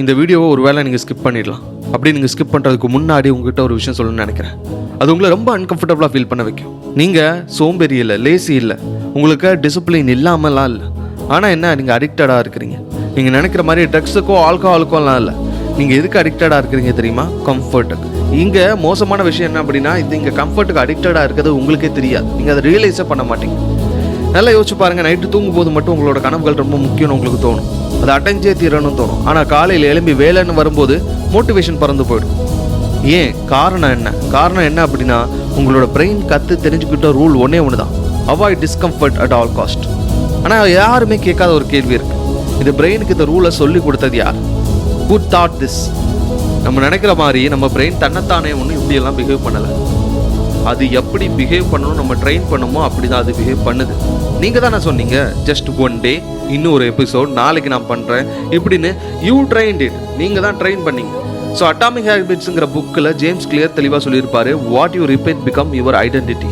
இந்த வீடியோவை ஒரு வேளை நீங்கள் ஸ்கிப் பண்ணிடலாம். அப்படி நீங்கள் ஸ்கிப் பண்ணுறதுக்கு முன்னாடி உங்ககிட்ட ஒரு விஷயம் சொல்லணும்னு நினைக்கிறேன். அது உங்களை ரொம்ப அன்கம்ஃபர்டபுளாக ஃபீல் பண்ண வைக்கும். நீங்கள் சோம்பேறி இல்லை, லேசி இல்லை, உங்களுக்கு டிசிப்ளின் இல்லாமலாம் இல்லை. ஆனால் என்ன, நீங்கள் அடிக்டடாக இருக்கிறீங்க. நீங்கள் நினைக்கிற மாதிரி ட்ரக்ஸுக்கோ ஆல்கஹாலுக்கோலாம் இல்லை. நீங்கள் எதுக்கு அடிக்டடாக இருக்கிறீங்க தெரியுமா? கம்ஃபர்ட்டுக்கு. இங்கே மோசமான விஷயம் என்ன அப்படின்னா, இங்கே கம்ஃபர்ட்டுக்கு அடிக்டடாக இருக்கிறது உங்களுக்கே தெரியாது. நீங்கள் அதை ரியலைஸே பண்ண மாட்டீங்க. நல்லா யோசிச்சு பாருங்கள். நைட்டு தூங்கும்போது மட்டும் உங்களோட கனவுகள் ரொம்ப முக்கியம்னு உங்களுக்கு தோணும். அதை அடைஞ்சே தீரணும்னு தோணும். ஆனால் காலையில் எழும்பி வேலைன்னு வரும்போது மோட்டிவேஷன் பறந்து போயிடும். ஏன்? காரணம் என்ன அப்படின்னா, உங்களோட பிரெயின் தெரிஞ்சுக்கிட்ட ரூல் ஒன்றே ஒன்று தான், avoid discomfort at all cost. ஆனால் யாருமே கேட்காத ஒரு கேள்வி இருக்குது, இந்த பிரெயினுக்கு இந்த ரூலை சொல்லி கொடுத்தது யார்? Who taught this? நம்ம நினைக்கிற மாதிரி நம்ம பிரெயின் தன்னைத்தானே ஒன்று இப்படியெல்லாம் பிஹேவ் பண்ணலை. அது எப்படி பிஹேவ் பண்ணணும் நம்ம ட்ரெயின் பண்ணுமோ அப்படி தான் அது பிஹேவ் பண்ணுது. நீங்கள் தானே சொன்னீங்க, ஜஸ்ட் ஒன் டே, இன்னும் ஒரு எபிசோட், நாளைக்கு நான் பண்ணுறேன் இப்படின்னு. You trained it. நீங்கள் தான் ட்ரெயின் பண்ணீங்க. ஸோ அட்டாமிக் ஹேபிட்ஸுங்கிற புக்கில் ஜேம்ஸ் கிளியர் தெளிவாக சொல்லியிருப்பாரு, what you repeat become your identity.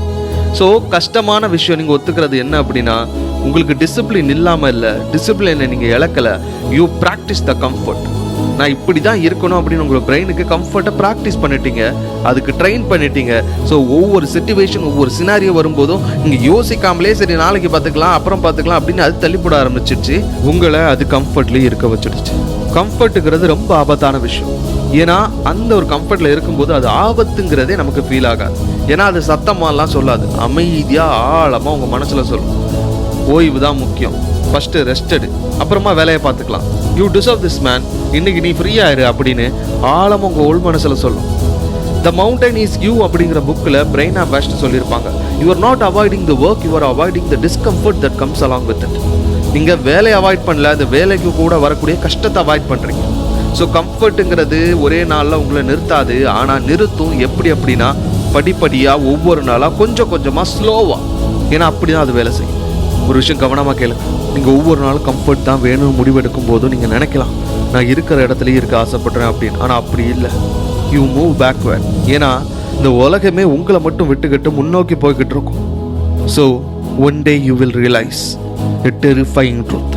So கஷ்டமான விஷயம் நீங்கள் ஒத்துக்கிறது என்ன அப்படின்னா, உங்களுக்கு டிசிப்ளின் இல்லாமல் இல்லை, டிசிப்ளினை நீங்கள் இழக்கலை. You practise the comfort. நான் இப்படி தான் இருக்கணும் அப்படின்னு உங்களோட பிரெயினுக்கு கம்ஃபர்ட்டை ப்ராக்டிஸ் பண்ணிட்டீங்க, அதுக்கு ட்ரெயின் பண்ணிட்டீங்க. ஸோ ஒவ்வொரு சிச்சுவேஷன், ஒவ்வொரு சினாரியோ வரும்போதும் நீங்கள் யோசிக்காமலே சரி நாளைக்கு பார்த்துக்கலாம், அப்புறம் பார்த்துக்கலாம் அப்படின்னு அது தள்ளிப்பட ஆரம்பிச்சிடுச்சு. உங்களை அது கம்ஃபர்ட்லேயே இருக்க வச்சிடுச்சு. கம்ஃபர்ட்டுங்கிறது ரொம்ப ஆபத்தான விஷயம். ஏன்னா அந்த ஒரு கம்ஃபர்ட்டில் இருக்கும்போது அது ஆபத்துங்கிறதே நமக்கு ஃபீல் ஆகாது. ஏன்னா அது சத்தமாலாம் சொல்லாது, அமைதியாக ஆழமாக உங்கள் மனசில் சொல்லும், ஓய்வு தான் முக்கியம், ஃபஸ்ட்டு ரெஸ்ட் எடு, அப்புறமா வேலையை பார்த்துக்கலாம், யூ டிசர்வ் திஸ் மேன், இன்னைக்கு நீ ஃப்ரீயாக இரு அப்படின்னு ஆழமாக உங்கள் உள் மனசில் சொல்லும். த மவுண்டன் இஸ் யூ அப்படிங்கிற புக்கில் பிரெயின் ஆஃப் பெஸ்ட் சொல்லியிருப்பாங்க, you are not avoiding the work, you are avoiding the discomfort that comes along with it. நீங்கள் வேலையை அவாய்ட் பண்ணல, அந்த வேலைக்கு கூட வரக்கூடிய கஷ்டத்தை அவாய்ட் பண்ணுறீங்க. ஸோ கம்ஃபர்ட்டுங்கிறது ஒரே நாளில் உங்களை நிறுத்தாது, ஆனால் நிறுத்தும். எப்படி அப்படின்னா, படிப்படியாக ஒவ்வொரு நாளாக கொஞ்சம் கொஞ்சமாக ஸ்லோவாக. ஏன்னா அப்படி தான் அது வேலை செய்யும். ஒரு விஷயம் கவனமாக கேளுங்க. நீங்கள் ஒவ்வொரு நாளும் கம்ஃபர்ட் தான் வேணும்னு முடிவெடுக்கும் போதும் நீங்கள் நினைக்கலாம், நான் இருக்கிற இடத்துலையே இருக்க ஆசைப்படுறேன் அப்படின்னு. ஆனால் அப்படி இல்லை, யூ மூவ் பேக்வேர்ட். ஏன்னா இந்த உலகமே உங்களை மட்டும் விட்டுக்கிட்டு முன்னோக்கி போய்கிட்டு இருக்கும். So one day you will realise a terrifying truth.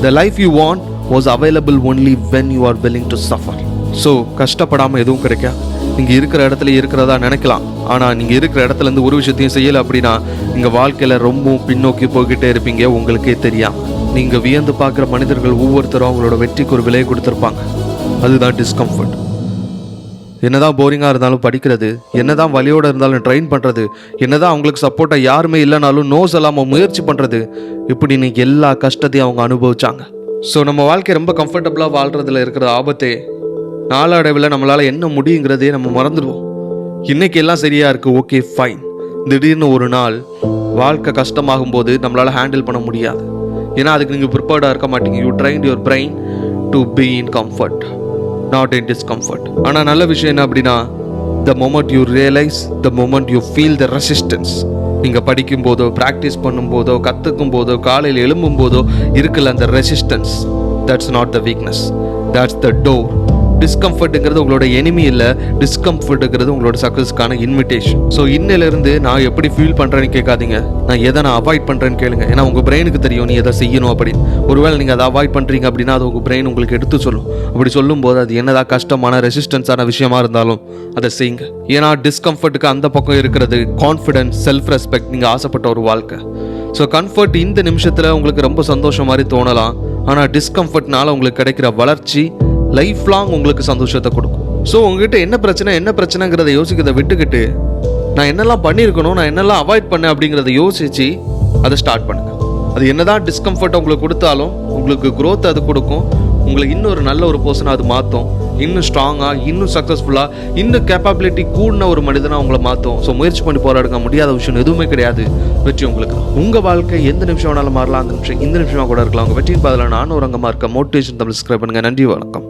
The life you want was available only when you are willing to suffer. So கஷ்டப்படாமல் எதுவும் கிடைக்காது. நீங்கள் இருக்கிற இடத்துல இருக்கிறதா நினைக்கலாம், ஆனால் நீங்கள் இருக்கிற இடத்துலேருந்து ஒரு விஷயத்தையும் செய்யலை அப்படின்னா நீங்கள் வாழ்க்கையில் ரொம்பவும் பின்னோக்கி போய்கிட்டே இருப்பீங்க, உங்களுக்கே தெரியாமல். நீங்கள் வியந்து பார்க்குற மனிதர்கள் ஒவ்வொருத்தரும் அவங்களோட வெற்றிக்கு ஒரு விலையை கொடுத்துருப்பாங்க. அதுதான் டிஸ்கம்ஃபர்ட். என்னதான் போரிங்காக இருந்தாலும் படிக்கிறது, என்னதான் வலியோடு இருந்தாலும் ட்ரெயின் பண்ணுறது, என்னதான் அவங்களுக்கு சப்போர்ட்டாக யாருமே இல்லைனாலும் நோஸ் இல்லாமல் முயற்சி பண்ணுறது, இப்படின்னு எல்லா கஷ்டத்தையும் அவங்க அனுபவிச்சாங்க. ஸோ நம்ம வாழ்க்கை ரொம்ப கம்ஃபர்டபுளாக வாழ்கிறதுல இருக்கிற ஆபத்தே நாளடைவில் நம்மளால் என்ன முடியுங்கிறதே நம்ம மறந்துடுவோம். இன்றைக்கி எல்லாம் சரியாக இருக்குது, ஓகே ஃபைன். திடீர்னு ஒரு நாள் வாழ்க்கை கஷ்டமாகும் போது நம்மளால் ஹேண்டில் பண்ண முடியாது. ஏன்னா அதுக்கு நீங்கள் ப்ரிப்பேர்டாக இருக்க மாட்டீங்க. You drained your brain to be in comfort, not in discomfort. ஆனால் நல்ல விஷயம் என்ன அப்படின்னா, the moment you realise, the moment you feel the resistance. நீங்கள் படிக்கும் போதோ, ப்ராக்டிஸ் பண்ணும்போதோ, கற்றுக்கும் போதோ, காலையில் எழும்பும் போதோ இருக்குல்ல அந்த resistance, that's not the weakness, that's the door. டிஸ்கம்ஃபர்ட்டுங்கிறது உங்களோட எனிமி இல்லை, டிஸ்கம்ஃபர்ட்டுங்கிறது உங்களோட சக்ஸஸ்க்கான இன்விடேஷன். ஸோ இன்னிலிருந்து நான் எப்படி ஃபீல் பண்ணுறேன்னு கேட்காதீங்க, நான் எதை நான் அவாய்ட் பண்ணுறேன்னு கேளுங்க. ஏன்னா உங்கள் பிரெயினுக்கு தெரியும் நீ எதை செய்யணும் அப்படின்னு. ஒருவேளை நீங்கள் அதை அவாய்ட் பண்ணுறீங்க அப்படின்னா அது உங்கள் பிரெயின் உங்களுக்கு எடுத்து சொல்லும். அப்படி சொல்லும்போது அது என்னதான் கஷ்டமான ரெசிஸ்டன்ஸான விஷயமா இருந்தாலும் அதை செய்யுங்க. ஏன்னா டிஸ்கம்ஃபர்ட்டுக்கு அந்த பக்கம் இருக்கிறது கான்ஃபிடன்ஸ், செல்ஃப் ரெஸ்பெக்ட், நீங்கள் ஆசைப்பட்ட ஒரு வாழ்க்கை. ஸோ கம்ஃபர்ட் இந்த நிமிஷத்தில் உங்களுக்கு ரொம்ப சந்தோஷம் மாதிரி தோணலாம், ஆனால் டிஸ்கம்ஃபர்ட்னால உங்களுக்கு கிடைக்கிற வளர்ச்சி லைஃப் லாங் உங்களுக்கு சந்தோஷத்தை கொடுக்கும். ஸோ உங்ககிட்ட என்ன பிரச்சனைங்கிறத யோசிக்கிறத விட்டுக்கிட்டு நான் என்னெல்லாம் பண்ணியிருக்கணும், நான் என்னெல்லாம் அவாய்ட் பண்ணேன் அப்படிங்கிறத யோசித்து அதை ஸ்டார்ட் பண்ணுங்கள். அது என்னதான் டிஸ்கம்ஃபர்ட்டை உங்களுக்கு கொடுத்தாலும் உங்களுக்கு க்ரோத் அது கொடுக்கும். உங்களுக்கு இன்னும் ஒரு நல்ல ஒரு பர்சனாக அது மாற்றும், இன்னும் ஸ்ட்ராங்காக, இன்னும் சக்ஸஸ்ஃபுல்லாக, இன்னும் கேப்பபிலிட்டி கூடின ஒரு மனிதனாக உங்களை மாற்றும். ஸோ முயற்சி பண்ணி போராடுங்க, முடியாத விஷயம் எதுவுமே கிடையாது. வெற்றி உங்களுக்கு. உங்கள் வாழ்க்கை எந்த நிமிஷம் வேணாலும் மாறலாம், அந்த நிமிஷம் இந்த நிமிஷமாக கூட இருக்கலாம். உங்கள் வெற்றியின் பதிலாக நானும் ஒரு அங்கமாக இருக்க மோட்டிவேஷன் தமிழ் சப்ஸ்கிரைப் பண்ணுங்கள். நன்றி, வணக்கம்.